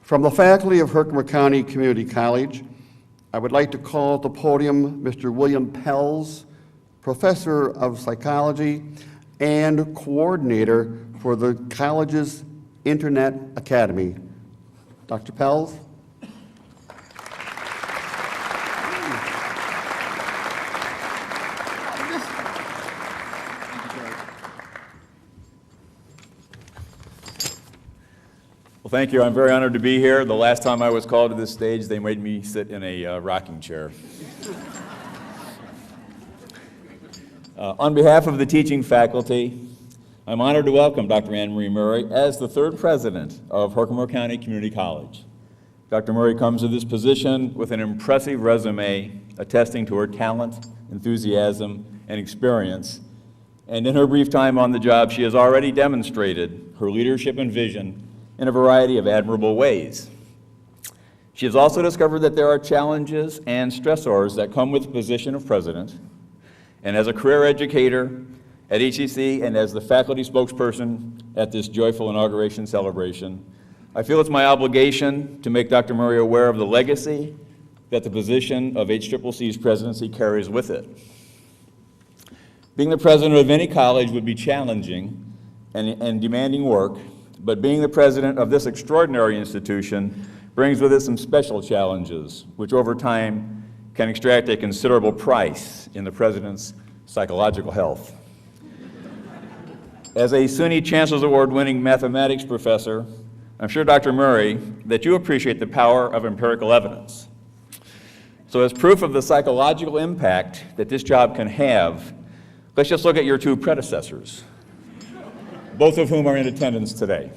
From the faculty of Herkimer County Community College, I would like to call at the podium Mr. William Pelz, Professor of Psychology and Coordinator for the college's Internet Academy. Dr. Pelz. Well, thank you. I'm very honored to be here. The last time I was called to this stage, they made me sit in a rocking chair. On behalf of the teaching faculty, I'm honored to welcome Dr. Anne Marie Murray as the third president of Herkimer County Community College. Dr. Murray comes to this position with an impressive resume attesting to her talent, enthusiasm, and experience. And in her brief time on the job, she has already demonstrated her leadership and vision in a variety of admirable ways. She has also discovered that there are challenges and stressors that come with the position of president. And as a career educator at HCC and as the faculty spokesperson at this joyful inauguration celebration, I feel it's my obligation to make Dr. Murray aware of the legacy that the position of HCCC's presidency carries with it. Being the president of any college would be challenging and demanding work, but being the president of this extraordinary institution brings with it some special challenges, which over time can extract a considerable price in the president's psychological health. As a SUNY Chancellor's Award-winning mathematics professor, I'm sure, Dr. Murray, that you appreciate the power of empirical evidence. So as proof of the psychological impact that this job can have, let's just look at your two predecessors, both of whom are in attendance today.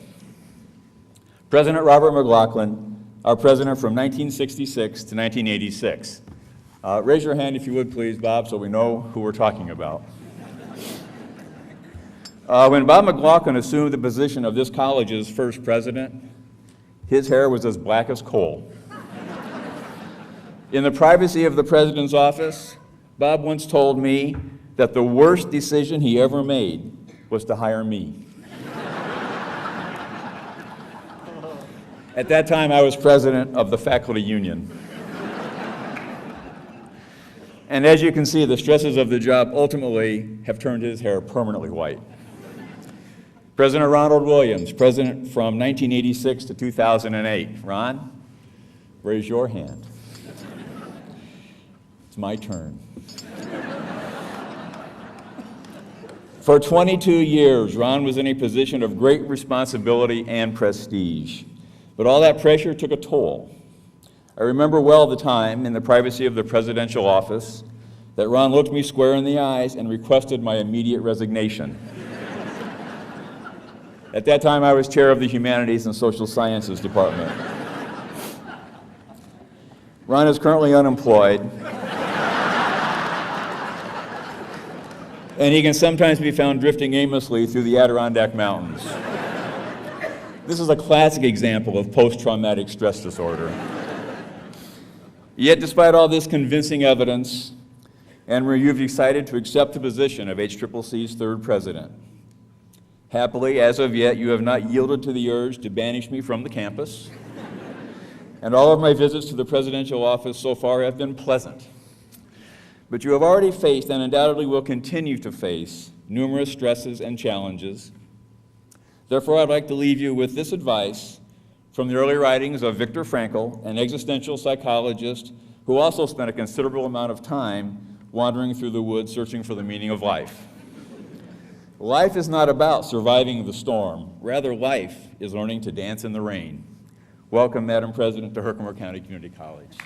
President Robert McLaughlin, our president from 1966 to 1986. Raise your hand if you would, please, Bob, so we know who we're talking about. When Bob McLaughlin assumed the position of this college's first president, his hair was as black as coal. In the privacy of the president's office, Bob once told me that the worst decision he ever made was to hire me. At that time, I was president of the faculty union. And as you can see, the stresses of the job ultimately have turned his hair permanently white. President Ronald Williams, president from 1986 to 2008. Ron, raise your hand. It's my turn. For 22 years, Ron was in a position of great responsibility and prestige. But all that pressure took a toll. I remember well the time, in the privacy of the presidential office, that Ron looked me square in the eyes and requested my immediate resignation. At that time, I was chair of the Humanities and Social Sciences Department. Ron is currently unemployed, and he can sometimes be found drifting aimlessly through the Adirondack Mountains. This is a classic example of post-traumatic stress disorder. Yet, despite all this convincing evidence, Anne Marie, you've decided to accept the position of HCCC's third president. Happily, as of yet, you have not yielded to the urge to banish me from the campus, and all of my visits to the presidential office so far have been pleasant. But you have already faced, and undoubtedly will continue to face, numerous stresses and challenges. Therefore, I'd like to leave you with this advice from the early writings of Viktor Frankl, an existential psychologist who also spent a considerable amount of time wandering through the woods searching for the meaning of life. Life is not about surviving the storm. Rather, life is learning to dance in the rain. Welcome, Madam President, to Herkimer County Community College.